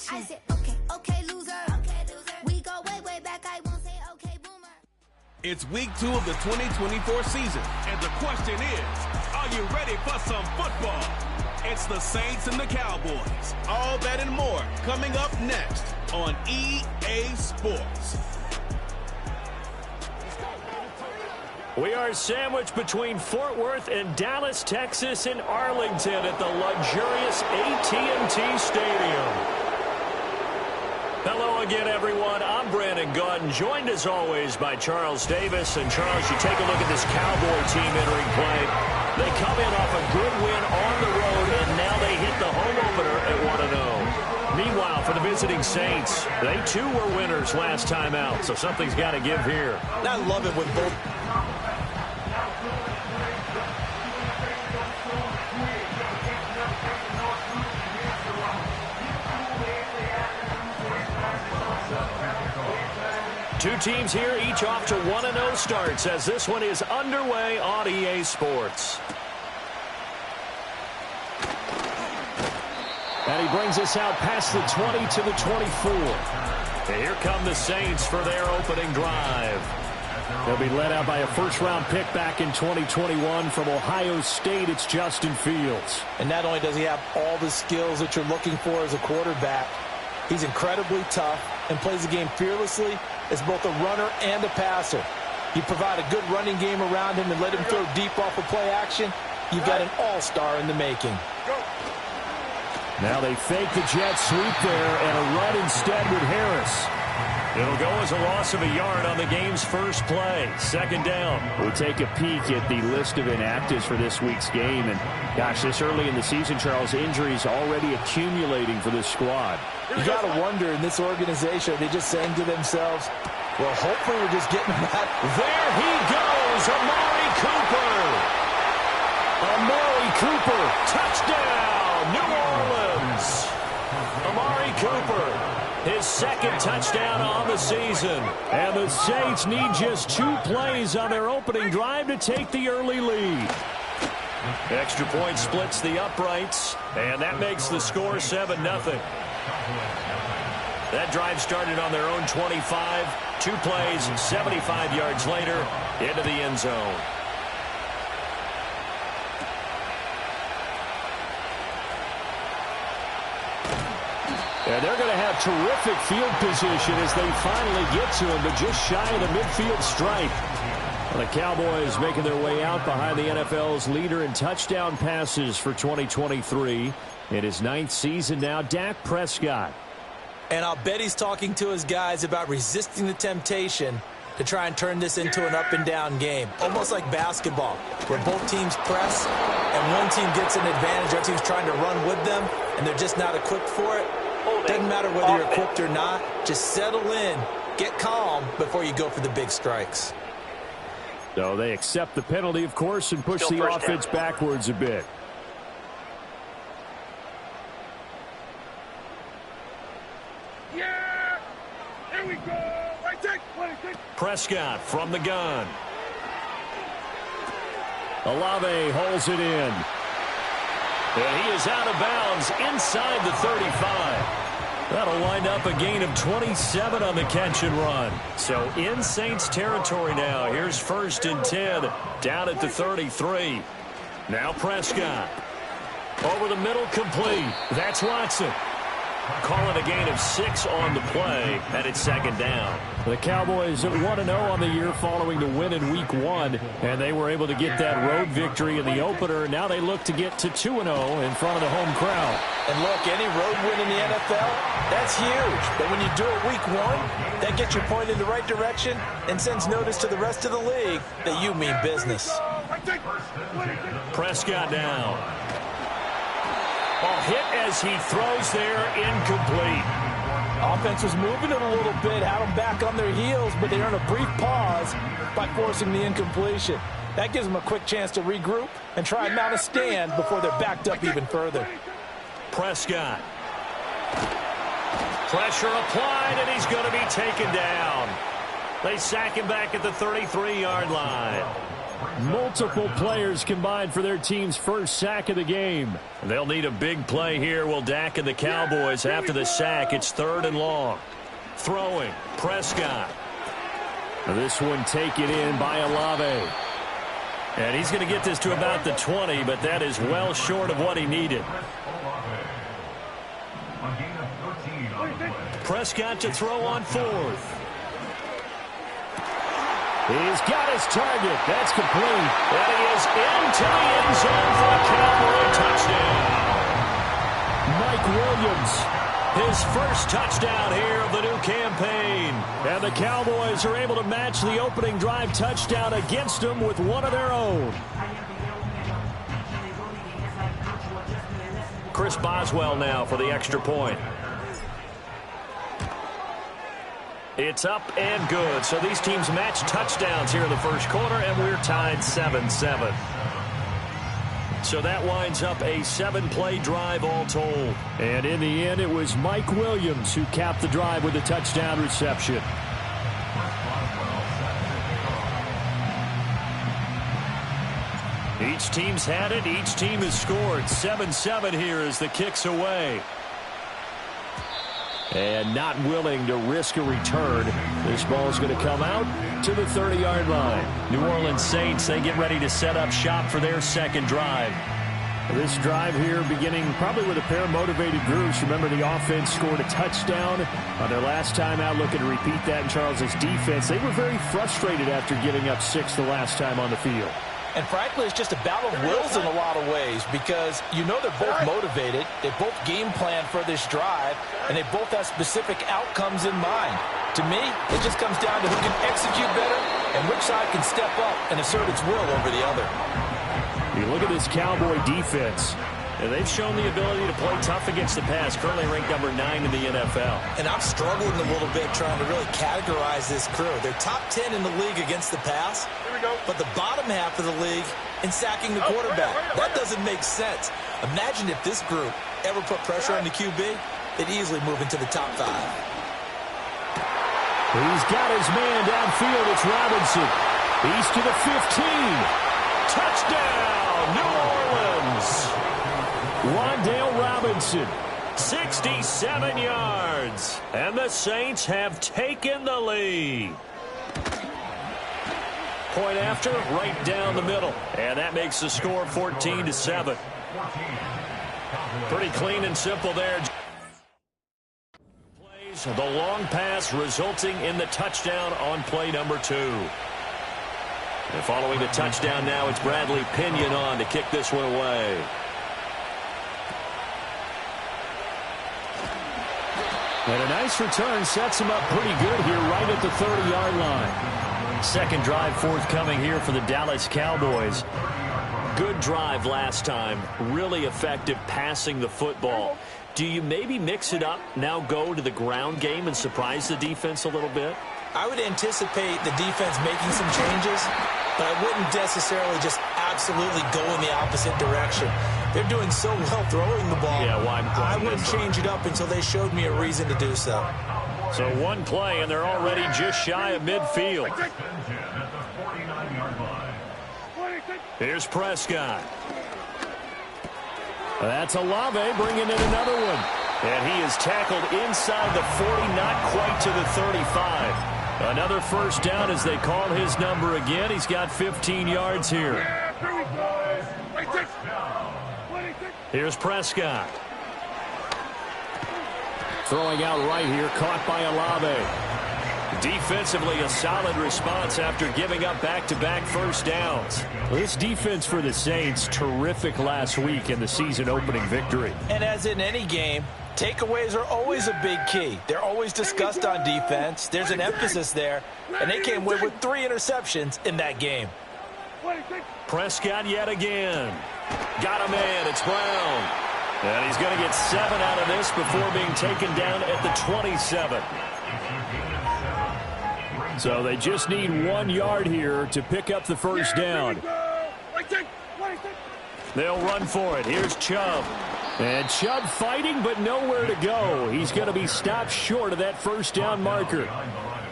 action. I said, okay, okay, loser. Okay, loser. We go way, way back. I won't say, okay, boomer. It's week 2 of the 2024 season, and the question is, are you ready for some football? It's the Saints and the Cowboys. All that and more coming up next on EA Sports. We are sandwiched between Fort Worth and Dallas, Texas, and Arlington at the luxurious AT&T Stadium. Hello again, everyone. I'm Brandon Gunn, joined as always by Charles Davis. And Charles, you take a look at this Cowboy team entering play. They come in off a good win on the road, and now they hit the home opener at 1-0. Meanwhile, for the visiting Saints, they too were winners last time out, so something's got to give here. I love it when both. Two teams here, each off to 1-0 starts as this one is underway on EA Sports. And he brings us out past the 20 to the 24. And here come the Saints for their opening drive. They'll be led out by a first-round pick back in 2021 from Ohio State. It's Justin Fields. And not only does he have all the skills that you're looking for as a quarterback, he's incredibly tough and plays the game fearlessly as both a runner and a passer. You provide a good running game around him and let him throw deep off of play action, you've got an all-star in the making. Now they fake the jet sweep there and a run instead with Harris. It'll go as a loss of a yard on the game's first play. Second down. We take a peek at the list of inactives for this week's game. And, gosh, this early in the season, Charles, injuries already accumulating for this squad. You got to wonder in this organization, are they just saying to themselves, well, hopefully we're just getting that. There he goes, Amari Cooper. Amari Cooper, touchdown, New Orleans. Amari Cooper. His second touchdown on the season. And the Saints need just 2 plays on their opening drive to take the early lead. Extra point splits the uprights, and that makes the score 7-0. That drive started on their own 25. 2 plays, 75 yards later, into the end zone. And they're going to have terrific field position as they finally get to him, but just shy of the midfield stripe. Well, the Cowboys making their way out behind the NFL's leader in touchdown passes for 2023. In his 9th season now, Dak Prescott. And I'll bet he's talking to his guys about resisting the temptation to try and turn this into an up-and-down game. Almost like basketball, where both teams press, and one team gets an advantage, the other team's trying to run with them, and they're just not equipped for it. Doesn't matter whether you're equipped or not. Just settle in, get calm before you go for the big strikes. So they accept the penalty, of course, and push the offense backwards a bit. Yeah! Here we go! Prescott from the gun. Olave holds it in. And he is out of bounds inside the 35. That'll wind up a gain of 27 on the catch and run. So in Saints territory now. Here's 1st and 10 down at the 33. Now Prescott. Over the middle, complete. That's Watson. Calling a gain of 6 on the play, and it's 2nd down. The Cowboys at 1-0 on the year following the win in Week 1, and they were able to get that road victory in the opener. Now they look to get to 2-0 in front of the home crowd. And look, any road win in the NFL, that's huge. But when you do it Week 1, that gets your point in the right direction and sends notice to the rest of the league that you mean business. Prescott down. Ball hit as he throws there, incomplete. Offense was moving it a little bit, had them back on their heels, but they earn a brief pause by forcing the incompletion. That gives them a quick chance to regroup and try and mount a stand before they're backed up even further. Prescott. Pressure applied, and he's going to be taken down. They sack him back at the 33-yard line. Multiple players combined for their team's first sack of the game. They'll need a big play here. Will Dak and the Cowboys after the sack. It's 3rd and long. Throwing, Prescott. This one taken in by Olave. And he's going to get this to about the 20, but that is well short of what he needed. Prescott to throw on 4th. He's got his target. That's complete. And he is into the end zone for a Cowboy touchdown. Mike Williams. His first touchdown here of the new campaign. And the Cowboys are able to match the opening drive touchdown against them with one of their own. Chris Boswell now for the extra point. It's up and good. So these teams match touchdowns here in the first quarter, and we're tied 7-7. So that winds up a 7-play drive all told. And in the end, it was Mike Williams who capped the drive with a touchdown reception. Each team's had it. Each team has scored. 7-7 here as the kick's away. And not willing to risk a return. This ball's going to come out to the 30-yard line. New Orleans Saints, they get ready to set up shop for their second drive. This drive here beginning probably with a pair of motivated groups. Remember, the offense scored a touchdown on their last time out, looking to repeat that in Charles's defense. They were very frustrated after giving up 6 the last time on the field. And frankly, it's just a battle of wills in a lot of ways because you know they're both motivated. They both game plan for this drive, and they both have specific outcomes in mind. To me, it just comes down to who can execute better and which side can step up and assert its will over the other. You look at this Cowboy defense. And they've shown the ability to play tough against the pass, currently ranked number 9 in the NFL. And I'm struggling a little bit trying to really categorize this crew. They're top 10 in the league against the pass, but the bottom half of the league in sacking the quarterback. That doesn't make sense. Imagine if this group ever put pressure on the QB, they'd easily move into the top 5. He's got his man downfield. It's Robinson. He's to the 15. Touchdown, New Orleans. Wan'Dale Robinson. 67 yards. And the Saints have taken the lead. Point after, right down the middle. And that makes the score 14-7. Pretty clean and simple there. Plays the long pass resulting in the touchdown on play number 2. And following the touchdown now, it's Bradley Pinion on to kick this one away. And a nice return sets him up pretty good here right at the 30-yard line. Second drive forthcoming here for the Dallas Cowboys. Good drive last time. Really effective passing the football. Do you maybe mix it up, now go to the ground game and surprise the defense a little bit? I would anticipate the defense making some changes, but I wouldn't necessarily just absolutely go in the opposite direction. They're doing so well throwing the ball. Yeah, why I wouldn't change it up until they showed me a reason to do so. So one play, and they're already just shy of midfield. Here's Prescott. That's Olave bringing in another one. And he is tackled inside the 40, not quite to the 35. Another first down as they call his number again. He's got 15 yards here. Here's Prescott. Throwing out right here, caught by Olave. Defensively, a solid response after giving up back-to-back first downs. This defense for the Saints, terrific last week in the season-opening victory. And as in any game, takeaways are always a big key. They're always discussed on defense. There's an emphasis there, and they came away with 3 interceptions in that game. Prescott yet again. Got a man. It's Brown. And he's going to get 7 out of this before being taken down at the 27. So they just need 1 yard here to pick up the first down. They'll run for it. Here's Chubb. And Chubb fighting, but nowhere to go. He's going to be stopped short of that first down marker.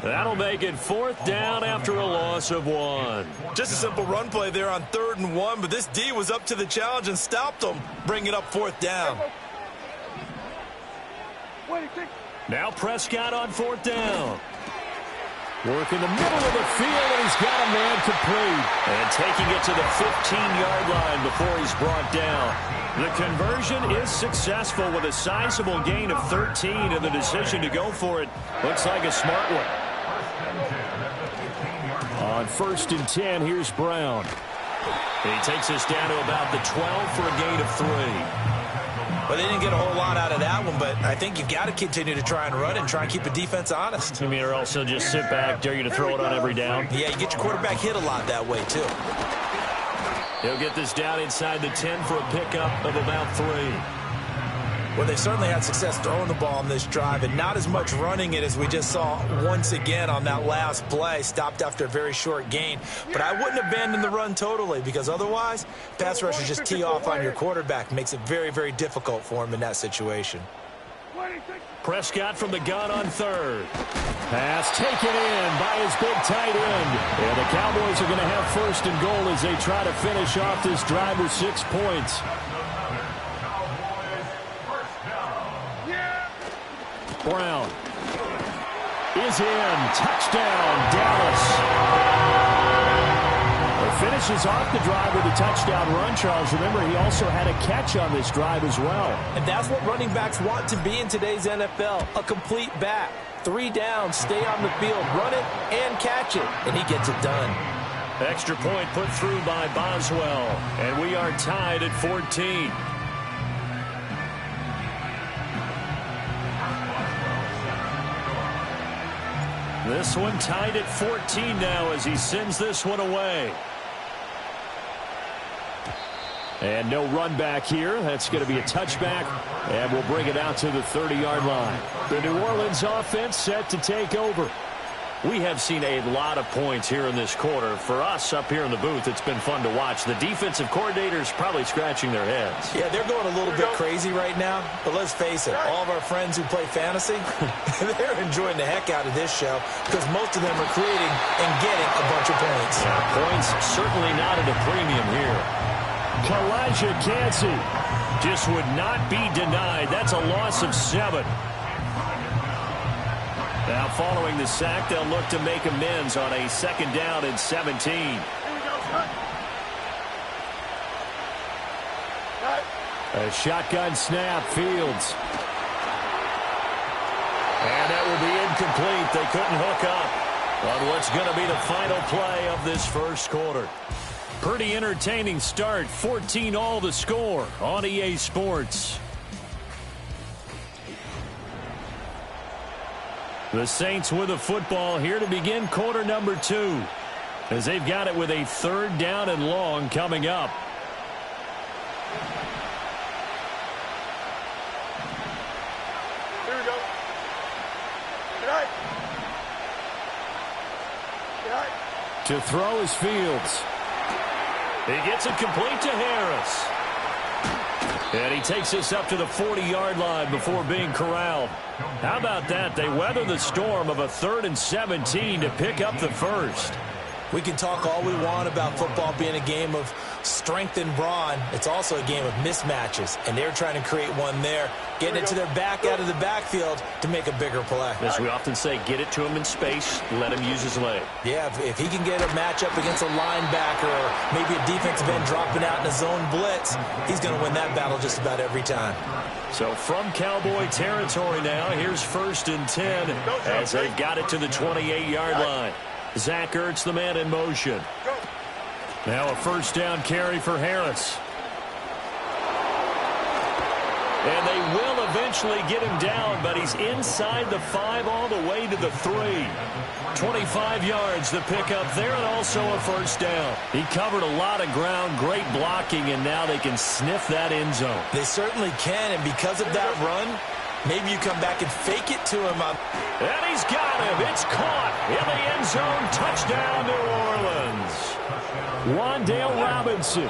That'll make it 4th down after a loss of 1. Just a simple run play there on 3rd and 1, but this D was up to the challenge and stopped them, bringing up 4th down. Now Prescott on 4th down. Work in the middle of the field, and he's got a man complete. And taking it to the 15-yard line before he's brought down. The conversion is successful with a sizable gain of 13, and the decision to go for it looks like a smart one. On 1st and 10, here's Brown. He takes us down to about the 12 for a gain of 3. Well, they didn't get a whole lot out of that one, but I think you've got to continue to try and run and try and keep the defense honest. You mean, or also just sit back, dare you to throw it on every down? Yeah, you get your quarterback hit a lot that way, too. He'll get this down inside the 10 for a pickup of about 3. Well, they certainly had success throwing the ball on this drive and not as much running it as we just saw once again on that last play. Stopped after a very short gain. But I wouldn't abandon the run totally because otherwise, pass rushers just tee off on your quarterback. Makes it very, very difficult for him in that situation. Prescott from the gun on 3rd. Pass taken in by his big tight end. And the Cowboys are going to have 1st and goal as they try to finish off this drive with 6 points. Brown is in. Touchdown, Dallas. Finishes off the drive with a touchdown run, Charles. Remember, he also had a catch on this drive as well. And that's what running backs want to be in today's NFL, a complete back. 3 downs, stay on the field, run it, and catch it. And he gets it done. Extra point put through by Boswell. And we are tied at 14. This one tied at 14 now as he sends this one away. And no run back here. That's going to be a touchback, and we'll bring it out to the 30-yard line. The New Orleans offense set to take over. We have seen a lot of points here in this quarter. For us up here in the booth, it's been fun to watch. The defensive coordinators probably scratching their heads. Yeah, they're going a little bit crazy right now. But let's face it, all of our friends who play fantasy, they're enjoying the heck out of this show because most of them are creating and getting a bunch of points. Yeah, points certainly not at a premium here. Kalijah Kancey just would not be denied. That's a loss of 7. Now following the sack, they'll look to make amends on a 2nd down and 17. A shotgun snap, Fields. And that will be incomplete. They couldn't hook up on what's going to be the final play of this first quarter. Pretty entertaining start. 14-all the score on EA Sports. The Saints with a football here to begin quarter number 2 as they've got it with a 3rd down and long coming up. Here we go. Good night. Good night. To throw is Fields. He gets it complete to Harris. And he takes us up to the 40-yard line before being corralled. How about that? They weather the storm of a 3rd and 17 to pick up the first. We can talk all we want about football being a game of strength and brawn. It's also a game of mismatches, and they're trying to create one there, getting it to their back out of the backfield to make a bigger play. As we often say, get it to him in space, let him use his leg. Yeah, if he can get a matchup against a linebacker or maybe a defensive end dropping out in a zone blitz, he's going to win that battle just about every time. So from Cowboy territory now, here's 1st and 10 as they've got it to the 28-yard line. Zach Ertz, the man in motion. Now a 1st down carry for Harris. And they will eventually get him down, but he's inside the 5 all the way to the 3. 25 yards the pickup there, and also a 1st down. He covered a lot of ground, great blocking, and now they can sniff that end zone. They certainly can, and because of that run, maybe you come back and fake it to him. And he's got him. It's caught in the end zone. Touchdown, New Orleans. Wan'Dale Robinson.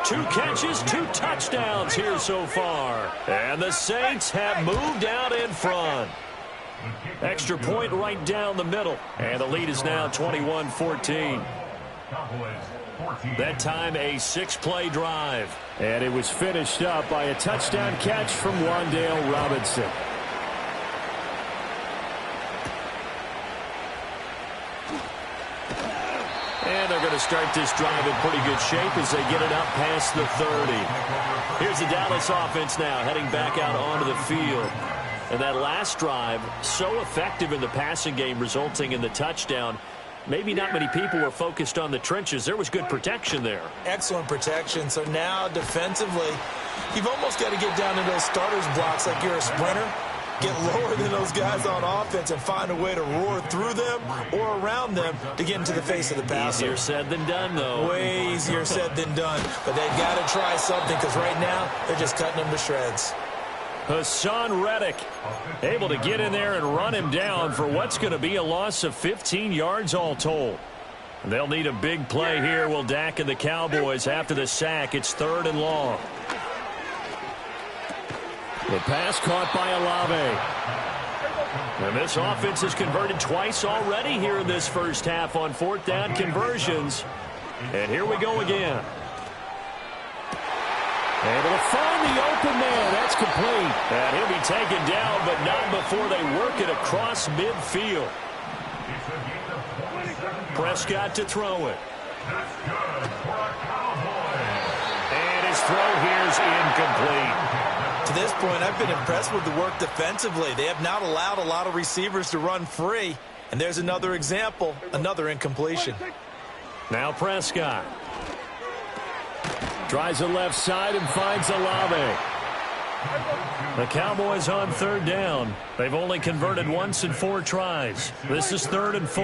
2 catches, 2 touchdowns here so far. And the Saints have moved out in front. Extra point right down the middle. And the lead is now 21-14. That time a 6-play drive. And it was finished up by a touchdown catch from Wan'Dale Robinson. And they're going to start this drive in pretty good shape as they get it up past the 30. Here's the Dallas offense now heading back out onto the field. And that last drive, so effective in the passing game, resulting in the touchdown. Maybe not many people were focused on the trenches. There was good protection there. Excellent protection. So now defensively, you've almost got to get down to those starters blocks like you're a sprinter. Get lower than those guys on offense and find a way to roar through them or around them to get into the face of the passer. Easier said than done, though. Way easier said than done. But they've got to try something because right now they're just cutting them to shreds. Hassan Reddick able to get in there and run him down for what's going to be a loss of 15 yards all told. They'll need a big play here, will Dak and the Cowboys. After the sack, it's 3rd and long. The pass caught by Olave. And this offense has converted twice already here in this first half on 4th down conversions. And here we go again. Able to find the open man. That's complete. And he'll be taken down, but not before they work it across midfield. Prescott to throw it. And his throw here's incomplete. To this point, I've been impressed with the work defensively. They have not allowed a lot of receivers to run free. And there's another example, another incompletion. Now Prescott. Tries the left side and finds Olave. The Cowboys on 3rd down. They've only converted once in 4 tries. This is 3rd and 4.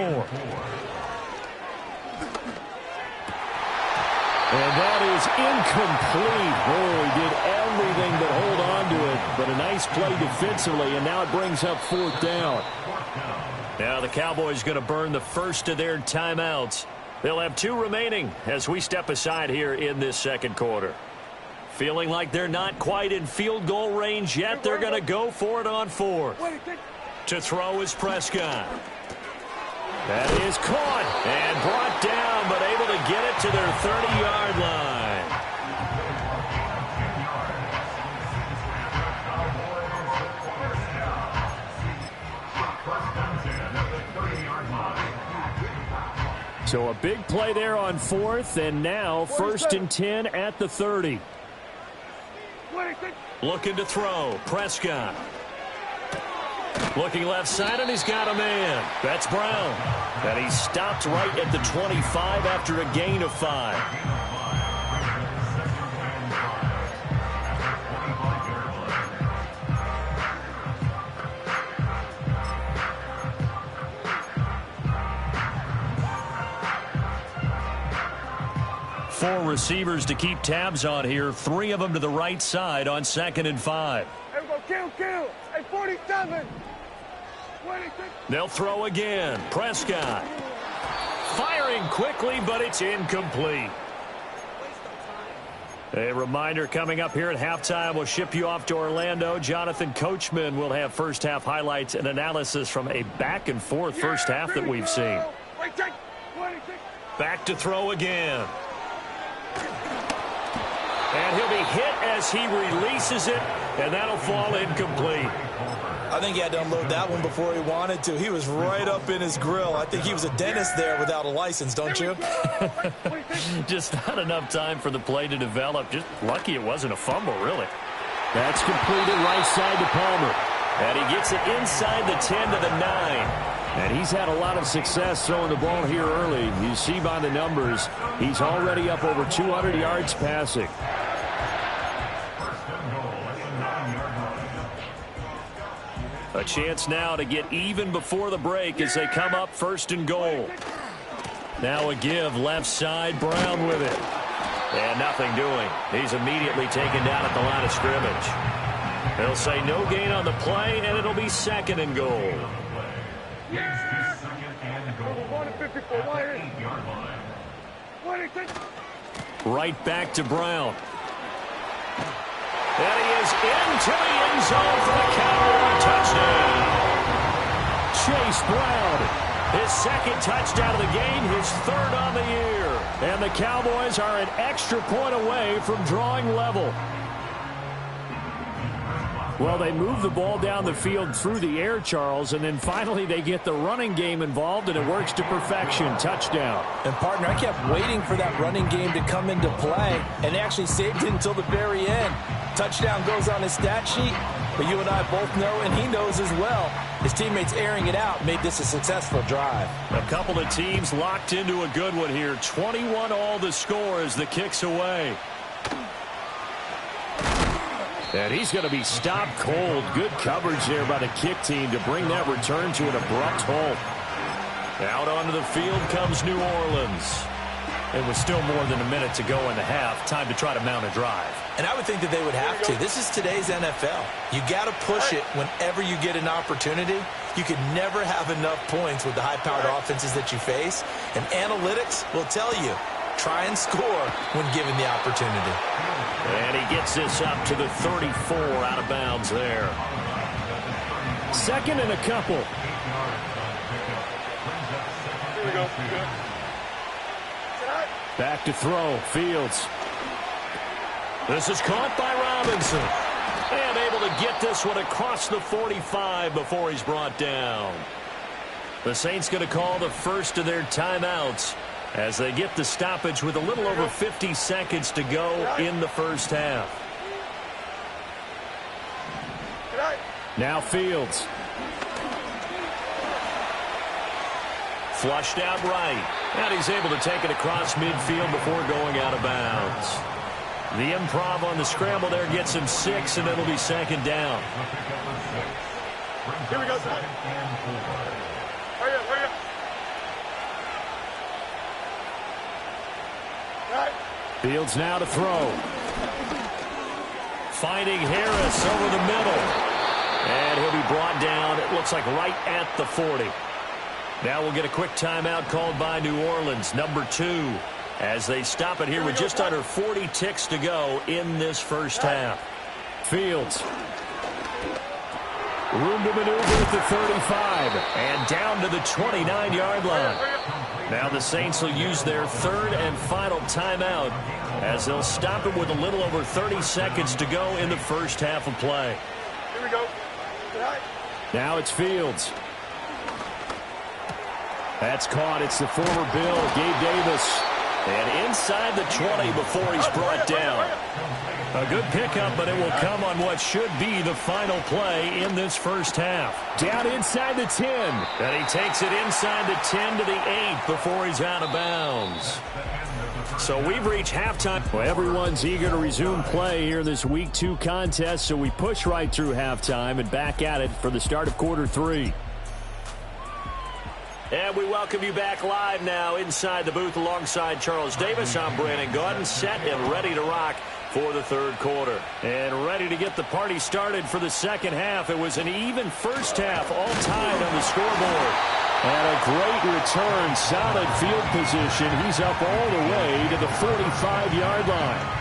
And that is incomplete. Oh, he did everything but hold on to it. But a nice play defensively, and now it brings up 4th down. Now the Cowboys going to burn the first of their timeouts. They'll have 2 remaining as we step aside here in this second quarter. Feeling like they're not quite in field goal range yet. They're going to go for it on 4th. To throw is Prescott. That is caught and brought down, but able to get it to their 30-yard line. So a big play there on 4th, and now 1st and 10 at the 30. Looking to throw. Prescott. Looking left side, and he's got a man. That's Brown. And he stopped right at the 25 after a gain of 5. Four receivers to keep tabs on here. 3 of them to the right side on 2nd and 5. Hey, go kill. Hey, 47. 26. They'll throw again. Prescott. Firing quickly, but it's incomplete. A reminder coming up here at halftime. We'll ship you off to Orlando. Jonathan Coachman will have first half highlights and analysis from a back and forth first half that we've seen. Back to throw again. And he'll be hit as he releases it, and that'll fall incomplete. I think he had to unload that one before he wanted to. He was right up in his grill. I think he was a dentist there without a license, don't you? Just not enough time for the play to develop. Just lucky it wasn't a fumble, really. That's completed right side to Palmer. And he gets it inside the 10 to the 9. And he's had a lot of success throwing the ball here early. You see by the numbers, he's already up over 200 yards passing. A chance now to get even before the break as they come up 1st and goal. Now a give left side, Brown with it. And nothing doing. He's immediately taken down at the line of scrimmage. They'll say no gain on the play, and it'll be 2nd and goal. Right back to Brown. And he is into the end zone for the Cowboy touchdown. Chase Brown. His second touchdown of the game, his third on the year. And the Cowboys are an extra point away from drawing level. Well, they move the ball down the field through the air, Charles, and then finally they get the running game involved, and it works to perfection. Touchdown. And, partner, I kept waiting for that running game to come into play, and they actually saved it until the very end. Touchdown goes on his stat sheet, but you and I both know, and he knows as well, his teammates airing it out made this a successful drive. A couple of teams locked into a good one here. 21 all the score as the kick's away. And he's going to be stopped cold. Good coverage there by the kick team to bring that return to an abrupt halt. Out onto the field comes New Orleans. It was still more than a minute to go in the half. Time to try to mount a drive. And I would think that they would have to. This is today's NFL. You got to push it whenever you get an opportunity. You can never have enough points with the high-powered offenses that you face. And analytics will tell you, try and score when given the opportunity. And he gets this up to the 34 out of bounds there. Second and a couple. Here we go. Back to throw. Fields. This is caught by Robinson. And able to get this one across the 45 before he's brought down. The Saints going to call the first of their timeouts as they get the stoppage with a little over 50 seconds to go in the first half. Now Fields. Flushed out right. And he's able to take it across midfield before going out of bounds. The improv on the scramble there gets him 6, and it'll be second down. Here we go, son. Hurry up. Right. Fields now to throw. Finding Harris over the middle. And he'll be brought down, it looks like right at the 40. Now we'll get a quick timeout called by New Orleans, number 2, as they stop it here with just under 40 ticks to go in this first half. Fields. Room to maneuver at the 35. And down to the 29-yard line. Now the Saints will use their third and final timeout as they'll stop it with a little over 30 seconds to go in the first half of play. Here we go. Now it's Fields. That's caught. It's the former Bill, Gabe Davis. And inside the 20 before he's brought down. A good pickup, but it will come on what should be the final play in this first half. Down inside the 10. And he takes it inside the 10 to the 8 before he's out of bounds. So we've reached halftime. Well, everyone's eager to resume play here in this Week 2 contest, so we push right through halftime and back at it for the start of quarter 3. And we welcome you back live now inside the booth alongside Charles Davis. I'm Brandon Gaudin, set and ready to rock for the third quarter. And ready to get the party started for the second half. It was an even first half, all tied on the scoreboard. And a great return, solid field position. He's up all the way to the 45-yard line.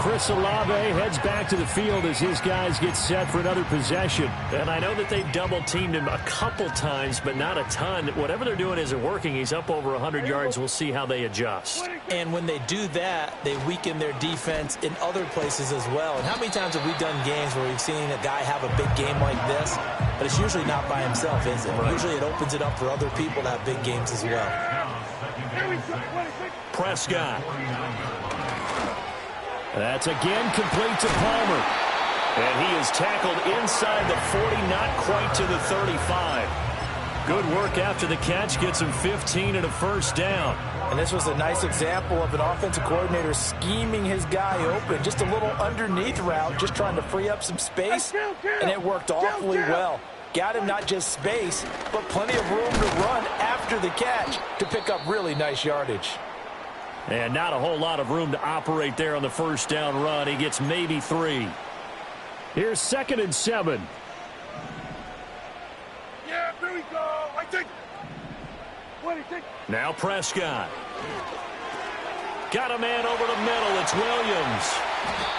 Chris Olave heads back to the field as his guys get set for another possession. And I know that they've double-teamed him a couple times, but not a ton. Whatever they're doing isn't working. He's up over 100 yards. We'll see how they adjust. And when they do that, they weaken their defense in other places as well. And how many times have we done games where we've seen a guy have a big game like this, but it's usually not by himself, is it? Right. Usually it opens it up for other people to have big games as well. Prescott. That's again complete to Palmer. And he is tackled inside the 40, not quite to the 35. Good work after the catch, gets him 15 and a first down. And this was a nice example of an offensive coordinator scheming his guy open. Just a little underneath route, just trying to free up some space. And it worked awfully well. Got him not just space, but plenty of room to run after the catch to pick up really nice yardage. And not a whole lot of room to operate there on the first down run. He gets maybe 3. Here's 2nd and 7. Yeah, here we go. I think. What do you think? Now Prescott. Got a man over the middle. It's Williams.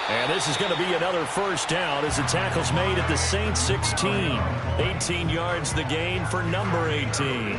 And this is going to be another first down as the tackle's made at the Saints 16. 18 yards the gain for number 18.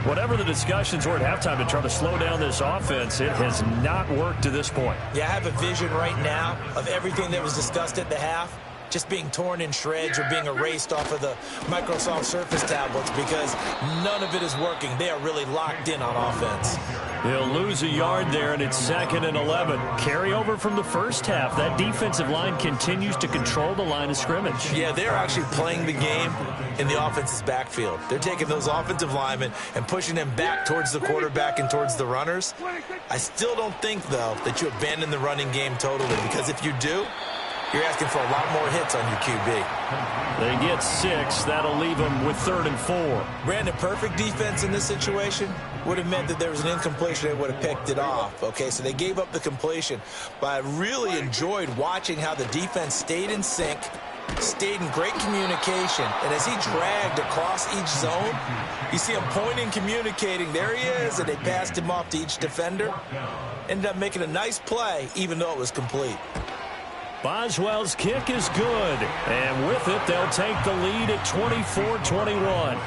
Whatever the discussions were at halftime to try to slow down this offense, it has not worked to this point. Yeah, I have a vision right now of everything that was discussed at the half just being torn in shreds or being erased off of the Microsoft Surface tablets because none of it is working. They are really locked in on offense. He'll lose a yard there, and it's 2nd and 11. Carry over from the first half. That defensive line continues to control the line of scrimmage. Yeah, they're actually playing the game in the offense's backfield. They're taking those offensive linemen and pushing them back towards the quarterback and towards the runners. I still don't think, though, that you abandon the running game totally, because if you do, you're asking for a lot more hits on your QB. They get 6. That'll leave them with 3rd and 4. Brandon, perfect defense in this situation would have meant that there was an incompletion. They would have picked it off. Okay, so they gave up the completion. But I really enjoyed watching how the defense stayed in sync, stayed in great communication. And as he dragged across each zone, you see him pointing, communicating. There he is, and they passed him off to each defender. Ended up making a nice play, even though it was complete. Boswell's kick is good, and with it, they'll take the lead at 24-21.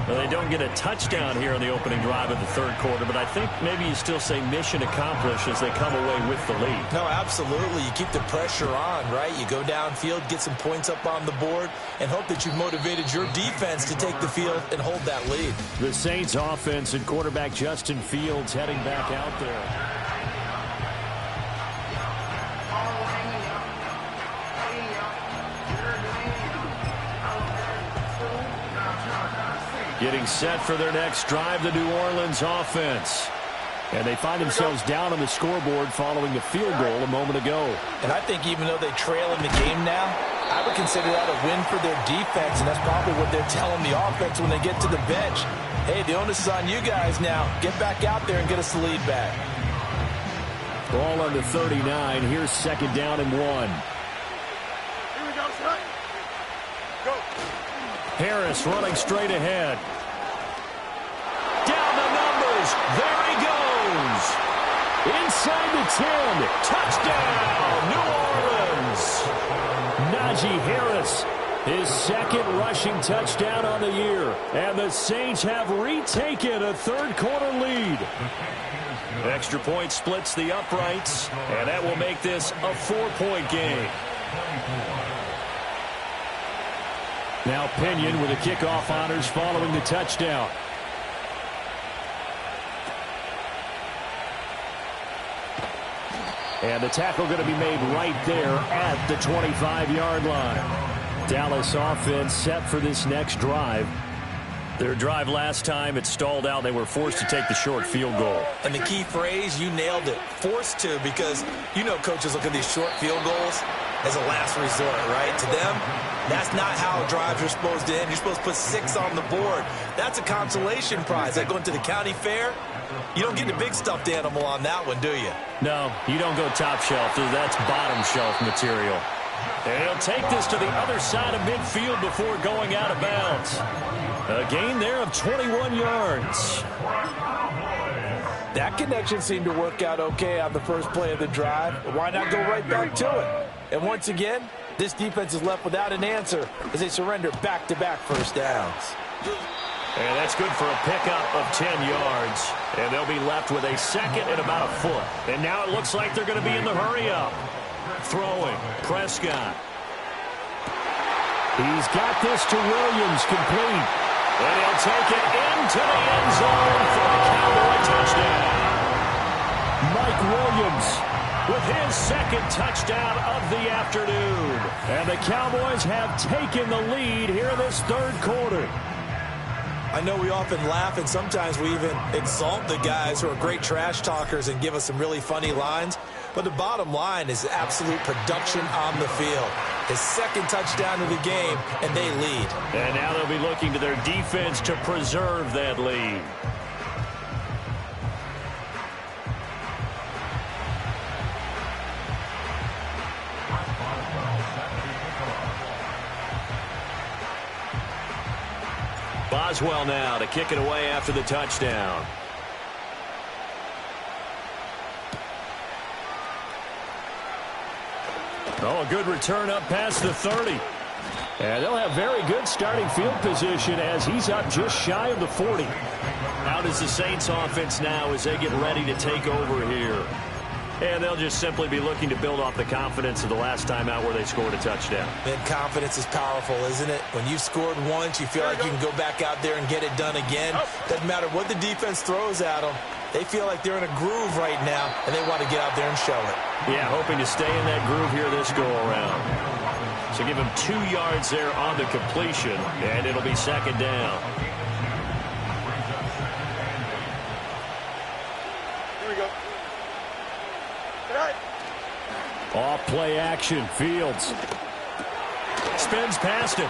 Well, they don't get a touchdown here in the opening drive of the third quarter, but I think maybe you still say mission accomplished as they come away with the lead. No, absolutely. You keep the pressure on, right? You go downfield, get some points up on the board, and hope that you've motivated your defense to take the field and hold that lead. The Saints offense and quarterback Justin Fields heading back out there. Getting set for their next drive, the New Orleans offense. And they find themselves down on the scoreboard following the field goal a moment ago. And I think even though they trail in the game now, I would consider that a win for their defense, and that's probably what they're telling the offense when they get to the bench. Hey, the onus is on you guys now. Get back out there and get us the lead back. Ball under 39. Here's 2nd down and 1. Here we go, son. Go. Harris running straight ahead. Down the numbers. There he goes. Inside the 10. Touchdown, New Orleans. Najee Harris, his 2nd rushing touchdown on the year. And the Saints have retaken a third quarter lead. Extra point splits the uprights, and that will make this a 4-point game. Now Pinion with the kickoff honors following the touchdown. And the tackle going to be made right there at the 25-yard line. Dallas offense set for this next drive. Their drive last time, it stalled out. They were forced to take the short field goal. And the key phrase, you nailed it, forced to, because you know coaches look at these short field goals as a last resort, right? To them, that's not how drives are supposed to end. You're supposed to put 6 on the board. That's a consolation prize. Like going to the county fair, you don't get the big stuffed animal on that one, do you? No, you don't go top shelf. That's bottom shelf material. And he'll take this to the other side of midfield before going out of bounds. A gain there of 21 yards. That connection seemed to work out okay on the first play of the drive. Why not go right back to it? And once again, this defense is left without an answer as they surrender back-to-back first downs. And that's good for a pickup of 10 yards. And they'll be left with a 2nd and about a foot. And now it looks like they're going to be in the hurry-up. Throwing, Prescott. He's got this to Williams, complete. And he'll take it into the end zone for a Cowboy touchdown. Mike Williams with his 2nd touchdown of the afternoon. And the Cowboys have taken the lead here in this third quarter. I know we often laugh, and sometimes we even exalt the guys who are great trash talkers and give us some really funny lines. But the bottom line is absolute production on the field. His 2nd touchdown of the game, and they lead. And now they'll be looking to their defense to preserve that lead. Boswell now to kick it away after the touchdown. Oh, a good return up past the 30. And they'll have very good starting field position as he's up just shy of the 40. How does the Saints offense now as they get ready to take over here? And they'll just simply be looking to build off the confidence of the last time out where they scored a touchdown. And confidence is powerful, isn't it? When you've scored once, you feel like you can go back out there and get it done again. Doesn't matter what the defense throws at them. They feel like they're in a groove right now, and they want to get out there and show it. Yeah, hoping to stay in that groove here this go-around. So give him 2 yards there on the completion, and it'll be second down. Here we go. Off play action, Fields. Spins past him.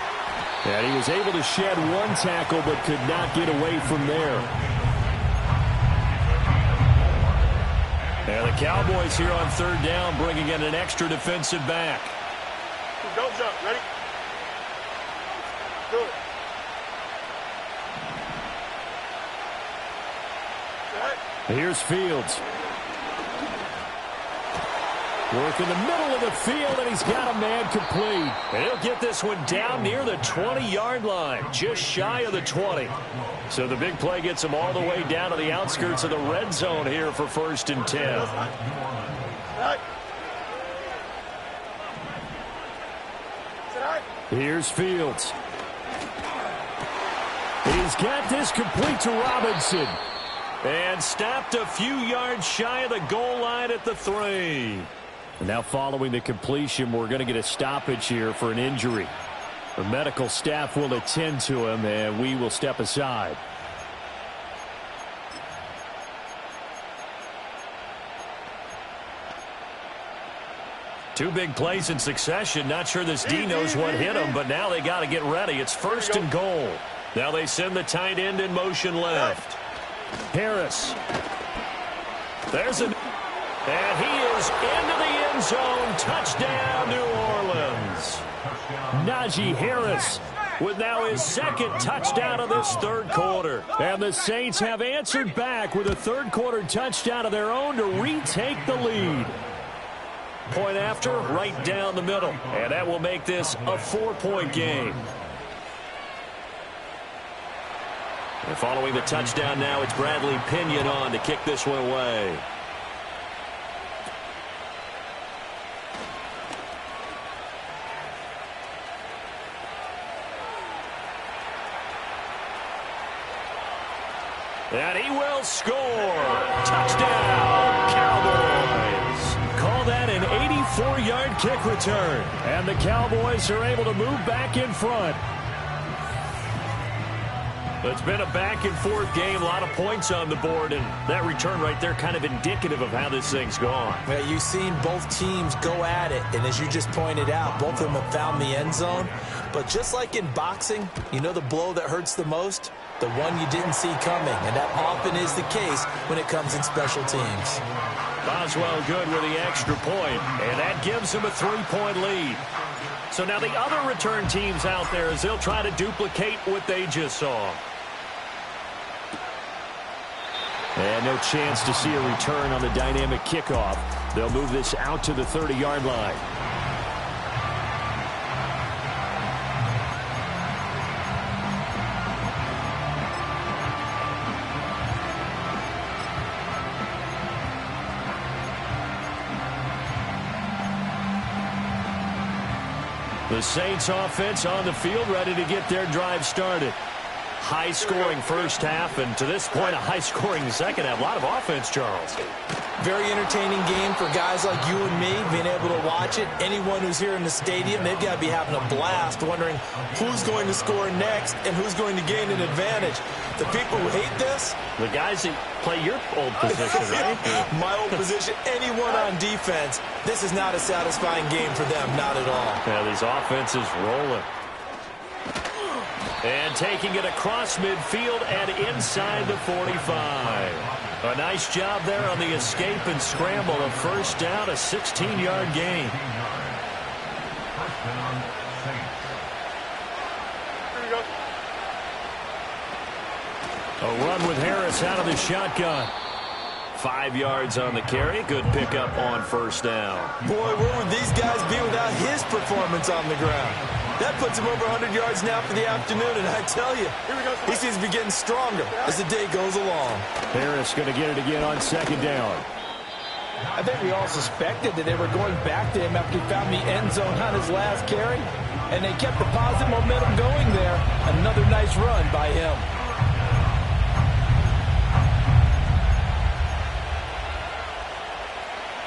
And he was able to shed 1 tackle but could not get away from there. And the Cowboys here on third down bringing in an extra defensive back. Don't jump. Ready? Do it. Here's Fields. Work in the middle of the field, and he's got a man complete. And he'll get this one down near the 20-yard line, just shy of the 20. So the big play gets him all the way down to the outskirts of the red zone here for 1st and 10. Here's Fields. He's got this complete to Robinson. And stopped a few yards shy of the goal line at the 3. And now following the completion, we're going to get a stoppage here for an injury. The medical staff will attend to him, and we will step aside. Two big plays in succession. Not sure this D knows what hit him, but now they got to get ready. It's 1st and goal. Now they send the tight end in motion left. Harris. There's an... And he is into the end zone. Touchdown, New Orleans. Najee Harris with now his 2nd touchdown of this 3rd quarter. And the Saints have answered back with a 3rd quarter touchdown of their own to retake the lead. Point after, right down the middle. And that will make this a 4-point game. And following the touchdown now, it's Bradley Pinion on to kick this one away. And he will score. Touchdown, Cowboys. Call that an 84-yard kick return. And the Cowboys are able to move back in front. It's been a back-and-forth game, a lot of points on the board, and that return right there kind of indicative of how this thing's gone. Yeah, you've seen both teams go at it, and as you just pointed out, both of them have found the end zone. But just like in boxing, you know the blow that hurts the most? The one you didn't see coming, and that often is the case when it comes in special teams. Boswell good with the extra point, and that gives him a 3-point lead. So now the other return teams out there as they'll try to duplicate what they just saw. And no chance to see a return on the dynamic kickoff. They'll move this out to the 30-yard line. The Saints offense on the field ready to get their drive started. High-scoring first half, and to this point, a high-scoring second half. A lot of offense, Charles. Very entertaining game for guys like you and me, being able to watch it. Anyone who's here in the stadium, they've got to be having a blast, wondering who's going to score next and who's going to gain an advantage. The people who hate this... The guys that play your old position, right? My old position, anyone on defense, this is not a satisfying game for them, not at all. Yeah, these offenses rolling. And taking it across midfield and inside the 45. A nice job there on the escape and scramble. A first down, a 16-yard gain. A run with Harris out of the shotgun. 5 yards on the carry. Good pickup on first down. Boy, where would these guys be without his performance on the ground? That puts him over 100 yards now for the afternoon, and I tell you, he seems to be getting stronger as the day goes along. Harris going to get it again on second down. I think we all suspected that they were going back to him after he found the end zone on his last carry, and they kept the positive momentum going there. Another nice run by him.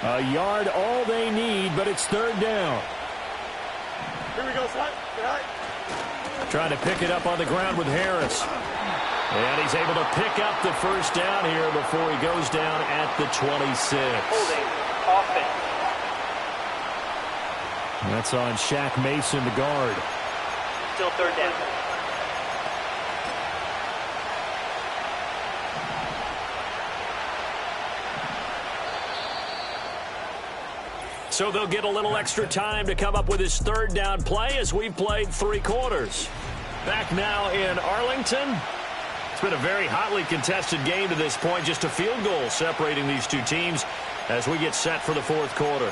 A yard all they need, but it's third down. Here we go, son. Trying to pick it up on the ground with Harris. And he's able to pick up the first down here before he goes down at the 26. Holding offense. That's on Shaq Mason, the guard. Still third down. So they'll get a little extra time to come up with his third down play as we've played 3 quarters. Back now in Arlington. It's been a very hotly contested game to this point. Just a field goal separating these two teams as we get set for the fourth quarter.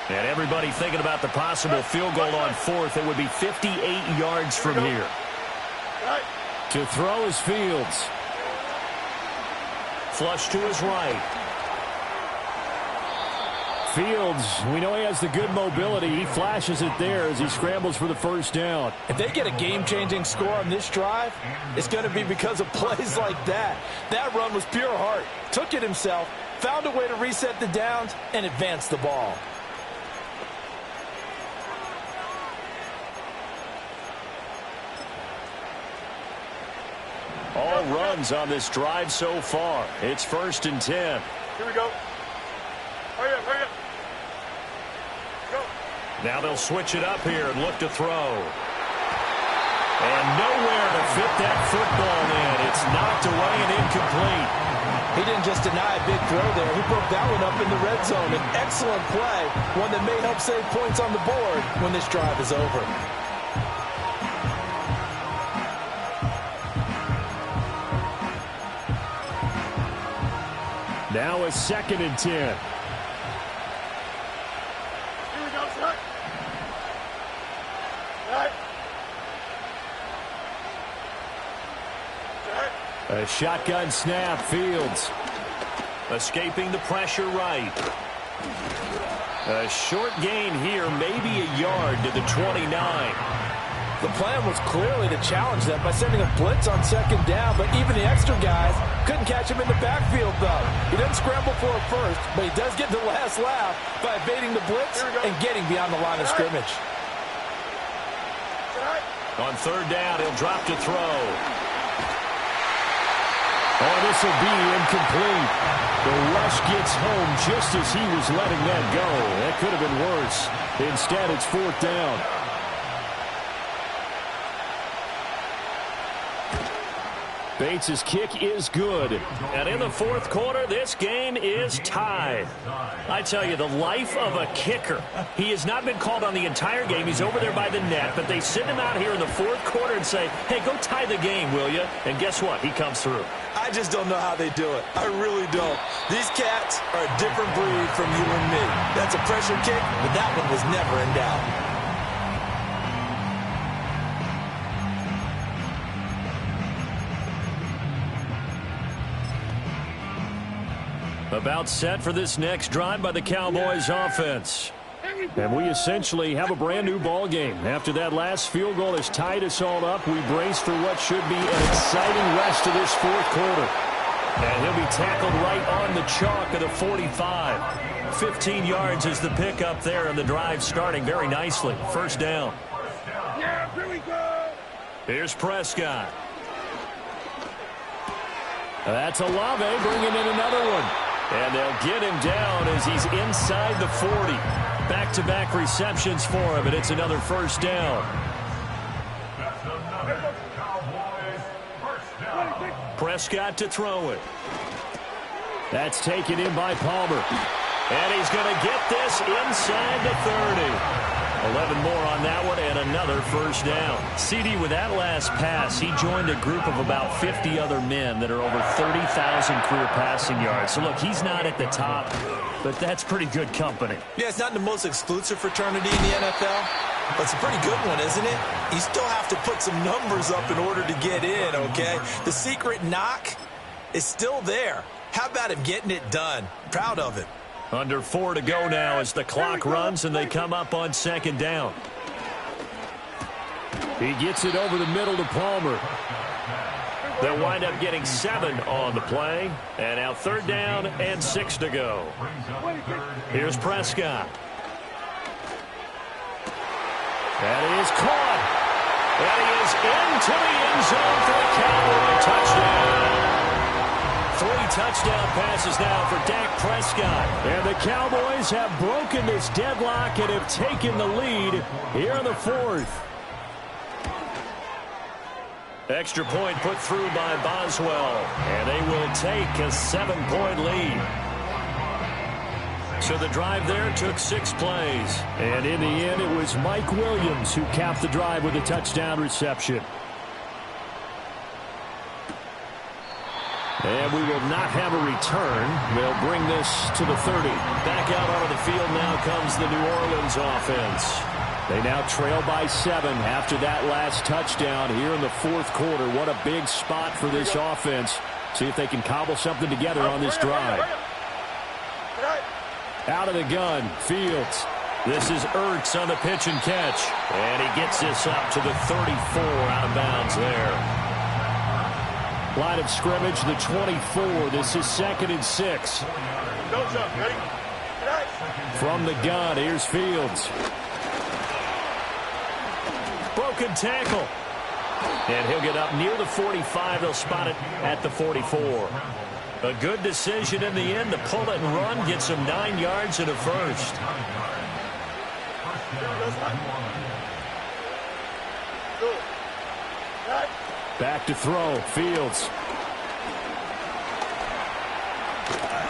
And everybody thinking about the possible field goal on fourth. It would be 58 yards from here. To throw is Fields. Flush to his right. Fields, we know he has the good mobility. He flashes it there as he scrambles for the first down. If they get a game-changing score on this drive, it's going to be because of plays like that. That run was pure heart. Took it himself, found a way to reset the downs, and advance the ball. All runs on this drive so far. It's 1st and 10. Here we go. Hurry up, hurry up. Go. Now they'll switch it up here and look to throw. And nowhere to fit that football in. It's knocked away and incomplete. He didn't just deny a big throw there. He broke that one up in the red zone. An excellent play, one that may help save points on the board when this drive is over. Now it's 2nd and 10. Here we go, son. A shotgun snap, Fields. Escaping the pressure right. A short gain here, maybe a yard to the 29. The plan was clearly to challenge them by sending a blitz on 2nd down, but even the extra guys couldn't catch him in the backfield, though. He doesn't scramble for it first, but he does get the last laugh by evading the blitz and getting beyond the line of scrimmage. On 3rd down, he'll drop to throw. Oh, this will be incomplete. The rush gets home just as he was letting that go. That could have been worse. Instead, it's 4th down. Bates' kick is good. And in the fourth quarter, this game is tied. I tell you, the life of a kicker. He has not been called on the entire game. He's over there by the net, but they send him out here in the fourth quarter and say, hey, go tie the game, will you? And guess what? He comes through. I just don't know how they do it. I really don't. These cats are a different breed from you and me. That's a pressure kick, but that one was never in doubt. About set for this next drive by the Cowboys offense. And we essentially have a brand new ball game. After that last field goal has tied us all up, we brace for what should be an exciting rest of this fourth quarter. And he'll be tackled right on the chalk of the 45. 15 yards is the pickup there, and the drive starting very nicely. First down. Yeah, here we go. Here's Prescott. That's Olave bringing in another one. And they'll get him down as he's inside the 40. Back-to-back receptions for him, and it's another first down. Prescott to throw it. That's taken in by Palmer. And he's going to get this inside the 30. 11 more on that one and another first down. CD, with that last pass, he joined a group of about 50 other men that are over 30,000 career passing yards. So, look, he's not at the top, but that's pretty good company. Yeah, it's not the most exclusive fraternity in the NFL, but it's a pretty good one, isn't it? You still have to put some numbers up in order to get in, okay? The secret knock is still there. How about him getting it done? Proud of it. Under 4 to go now as the clock runs and they come up on second down. He gets it over the middle to Palmer. They'll wind up getting 7 on the play. And now third down and 6 to go. Here's Prescott. That is caught. And he is into the end zone for a Cowboy touchdown. 3 touchdown passes now for Dak Prescott. And the Cowboys have broken this deadlock and have taken the lead here in the fourth. Extra point put through by Boswell. And they will take a 7-point lead. So the drive there took 6 plays. And in the end, it was Mike Williams who capped the drive with a touchdown reception. And we will not have a return. They'll bring this to the 30. Back out onto the field now comes the New Orleans offense. They now trail by 7 after that last touchdown here in the fourth quarter. What a big spot for this offense. See if they can cobble something together on this drive. Out of the gun, Fields. This is Ertz on the pitch and catch. And he gets this up to the 34 out of bounds there. Line of scrimmage, the 24. This is 2nd and 6. From the gun, here's Fields. Broken tackle. And he'll get up near the 45. They'll spot it at the 44. A good decision in the end to pull it and run. Gets him 9 yards and a first. Back to throw, Fields.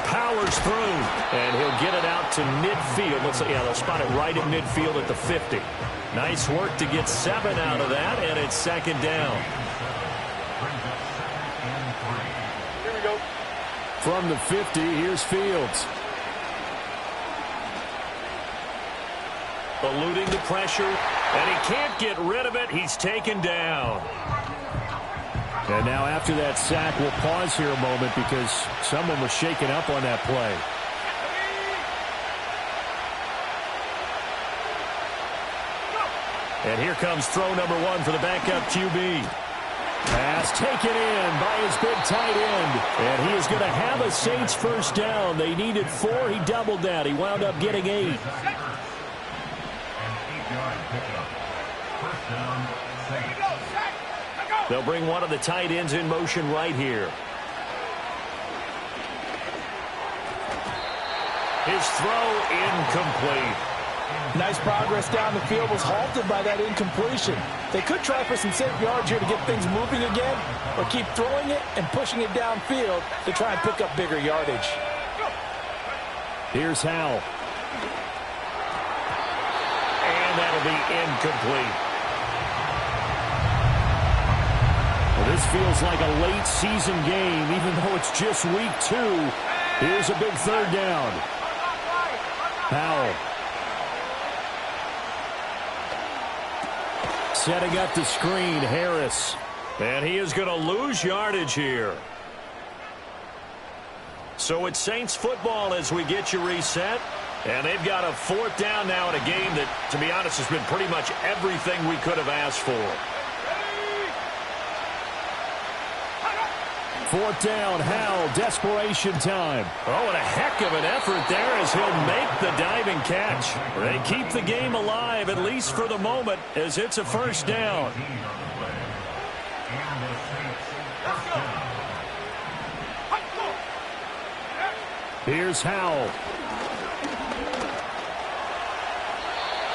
Powers through, and he'll get it out to midfield. Looks like, yeah, they'll spot it right at midfield at the 50. Nice work to get 7 out of that, and it's second down. Here we go. From the 50, here's Fields. Eluding the pressure, and he can't get rid of it. He's taken down. And now after that sack, we'll pause here a moment because someone was shaken up on that play. And here comes throw number 1 for the backup QB. Pass taken in by his big tight end. And he is going to have a Saints first down. They needed 4. He doubled that. He wound up getting 8. They'll bring one of the tight ends in motion right here. His throw incomplete. Nice progress down the field, was halted by that incompletion. They could try for some safe yards here to get things moving again, or keep throwing it and pushing it downfield to try and pick up bigger yardage. Here's Howell. And that'll be incomplete. Well, this feels like a late season game, even though it's just week 2. Here's a big third down. Howell. Setting up the screen, Harris. And he is going to lose yardage here. So it's Saints football as we get you reset. And they've got a 4th down now in a game that, to be honest, has been pretty much everything we could have asked for. 4th down, Howell, desperation time. Oh, and a heck of an effort there as he'll make the diving catch. They keep the game alive, at least for the moment, as it's a first down. Here's Howell.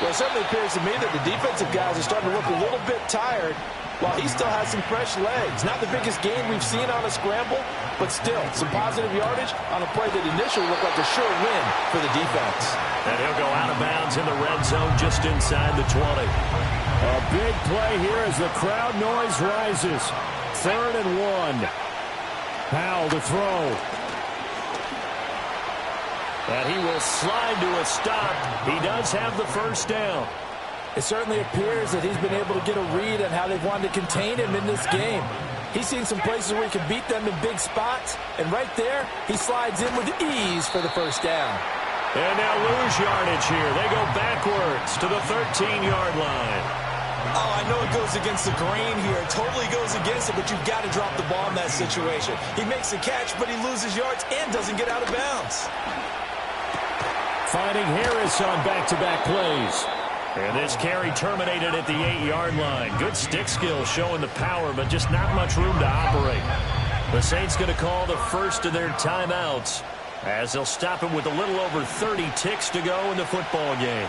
Well, it certainly appears to me that the defensive guys are starting to look a little bit tired while he still has some fresh legs. Not the biggest gain we've seen on a scramble, but still some positive yardage on a play that initially looked like a sure win for the defense. And he'll go out of bounds in the red zone just inside the 20. A big play here as the crowd noise rises. 3rd and 1. Powell to throw. And he will slide to a stop. He does have the first down. It certainly appears that he's been able to get a read on how they've wanted to contain him in this game. He's seen some places where he can beat them in big spots, and right there, he slides in with ease for the first down. And now lose yardage here. They go backwards to the 13-yard line. Oh, I know it goes against the grain here. It totally goes against it, but you've got to drop the ball in that situation. He makes a catch, but he loses yards and doesn't get out of bounds. Finding Harris on back-to-back plays. And this carry terminated at the 8-yard line. Good stick skill showing the power, but just not much room to operate. The Saints going to call the first of their timeouts as they'll stop him with a little over 30 ticks to go in the football game.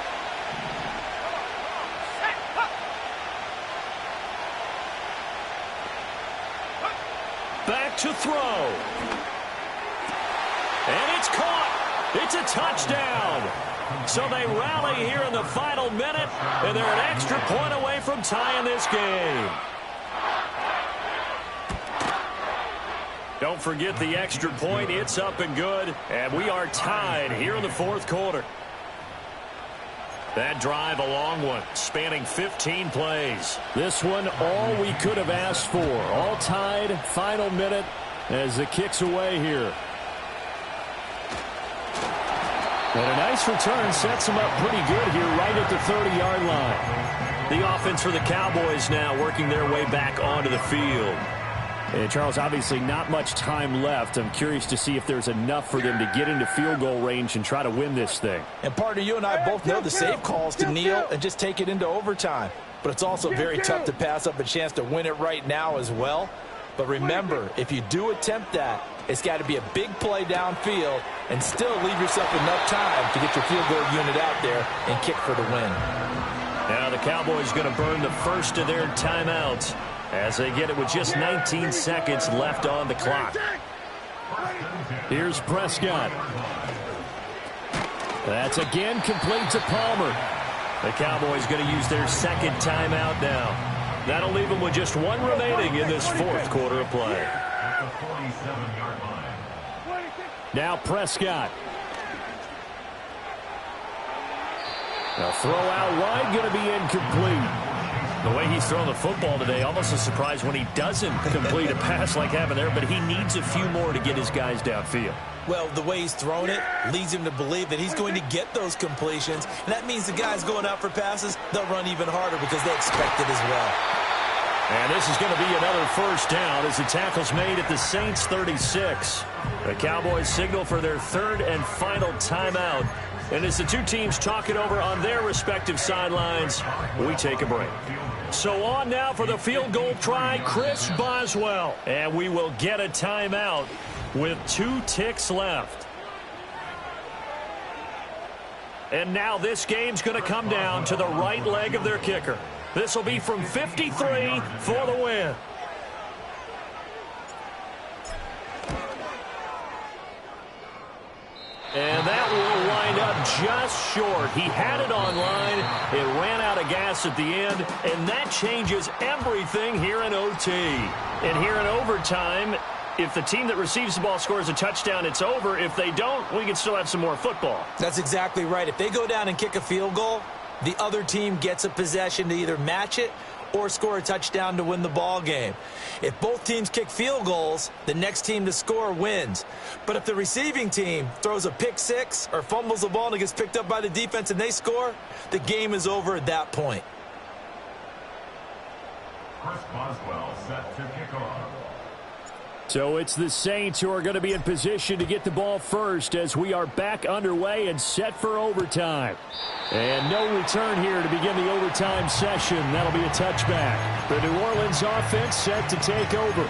Back to throw. And it's caught. It's a touchdown. So they rally here in the final minute, and they're an extra point away from tying this game. Don't forget the extra point. It's up and good, and we are tied here in the 4th quarter. That drive, a long one, spanning 15 plays. This one, all we could have asked for. All tied, final minute, as the kick's away here. And a nice return sets them up pretty good here right at the 30-yard line. The offense for the Cowboys now working their way back onto the field. And Charles, obviously not much time left. I'm curious to see if there's enough for them to get into field goal range and try to win this thing. And partner, you and I both know the safe calls to kneel and just take it into overtime. But it's also very tough to pass up a chance to win it right now as well. But remember, if you do attempt that, it's got to be a big play downfield and still leave yourself enough time to get your field goal unit out there and kick for the win. Now the Cowboys going to burn the first of their timeouts as they get it with just 19 seconds left on the clock. Here's Prescott. That's again complete to Palmer. The Cowboys going to use their second timeout now. That'll leave them with just one remaining in this 4th quarter of play. Now Prescott. A throw out wide, going to be incomplete. The way he's throwing the football today, almost a surprise when he doesn't complete a pass like having there, but he needs a few more to get his guys downfield. Well, the way he's thrown it leads him to believe that he's going to get those completions. And that means the guys going out for passes, they'll run even harder because they expect it as well. And this is going to be another first down as the tackle's made at the Saints 36. The Cowboys signal for their 3rd and final timeout. And as the two teams talk it over on their respective sidelines, we take a break. So on now for the field goal try, Chris Boswell. And we will get a timeout with 2 ticks left. And now this game's going to come down to the right leg of their kicker. This will be from 53 for the win. And that will wind up just short. He had it on line. It ran out of gas at the end, and that changes everything here in OT. And here in overtime, if the team that receives the ball scores a touchdown, it's over. If they don't, we can still have some more football. That's exactly right. If they go down and kick a field goal, the other team gets a possession to either match it or score a touchdown to win the ball game. If both teams kick field goals, the next team to score wins. But if the receiving team throws a pick six or fumbles the ball and it gets picked up by the defense and they score, the game is over at that point. Chris Boswell set to kick off. So it's the Saints who are going to be in position to get the ball first as we are back underway and set for overtime. And no return here to begin the overtime session. That'll be a touchback. The New Orleans offense set to take over.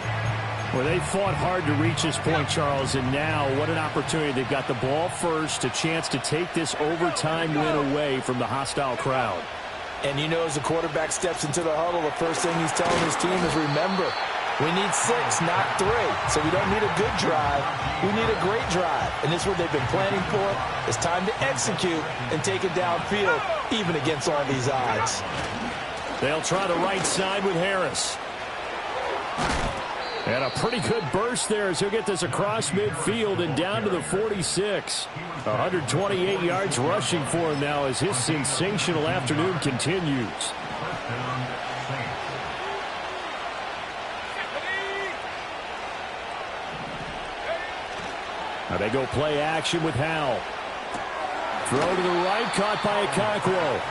Well, they fought hard to reach this point, Charles, and now what an opportunity. They've got the ball first, a chance to take this overtime win away from the hostile crowd. And you know, as the quarterback steps into the huddle, the first thing he's telling his team is, remember, We need 6, not 3. So we don't need a good drive. We need a great drive. And this is what they've been planning for. It's time to execute and take it downfield, even against all these odds. They'll try the right side with Harris. And a pretty good burst there as he'll get this across midfield and down to the 46. 128 yards rushing for him now as his sensational afternoon continues. Now they go play action with Howell. Throw to the right, caught by Okonkwo.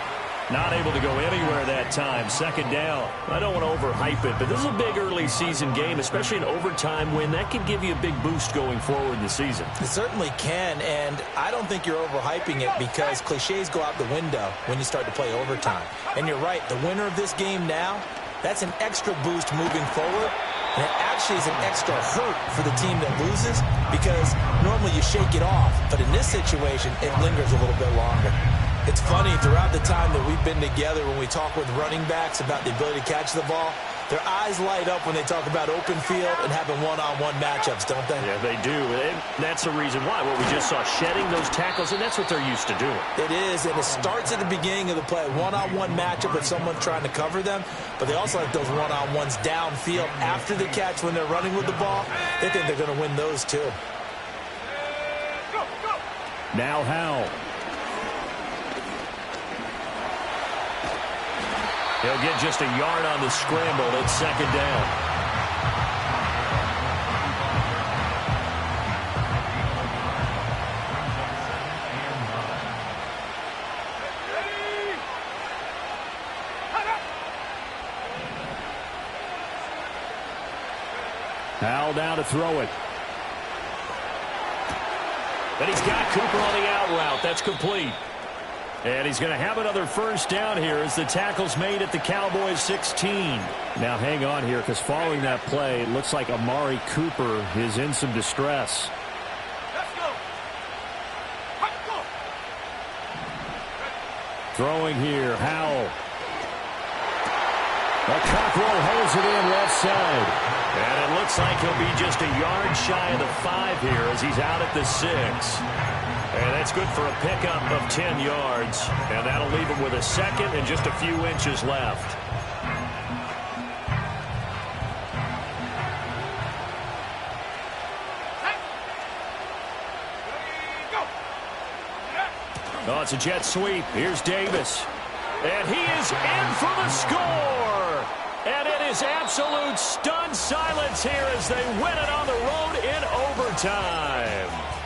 Not able to go anywhere that time. Second down. I don't want to overhype it, but this is a big early season game, especially an overtime win. That can give you a big boost going forward in the season. It certainly can, and I don't think you're overhyping it because cliches go out the window when you start to play overtime. And you're right, the winner of this game now, that's an extra boost moving forward. And it actually is an extra hurt for the team that loses because normally you shake it off. But in this situation, it lingers a little bit longer. It's funny, throughout the time that we've been together when we talk with running backs about the ability to catch the ball, their eyes light up when they talk about open field and having one-on-one matchups, don't they? Yeah, they do. And that's the reason why. What we just saw, shedding those tackles, and that's what they're used to doing. It is, and it starts at the beginning of the play. One-on-one matchup with someone trying to cover them, but they also like those one-on-ones downfield after the catch when they're running with the ball. They think they're going to win those too. Now Howell. He'll get just a yard on the scramble. It's second down. Howell down to throw it. And he's got Cooper on the out route. That's complete. And he's going to have another first down here as the tackle's made at the Cowboys 16. Now hang on here because following that play, it looks like Amari Cooper is in some distress. Let's go. Let's go. Throwing here, Howell. Okonkwo holds it in left side. And it looks like he'll be just a yard shy of the 5 here as he's out at the 6. And that's good for a pickup of 10 yards. And that'll leave him with a second and just a few inches left. Oh, it's a jet sweep. Here's Davis. And he is in for the score. And it is absolute stunned silence here as they win it on the road in overtime.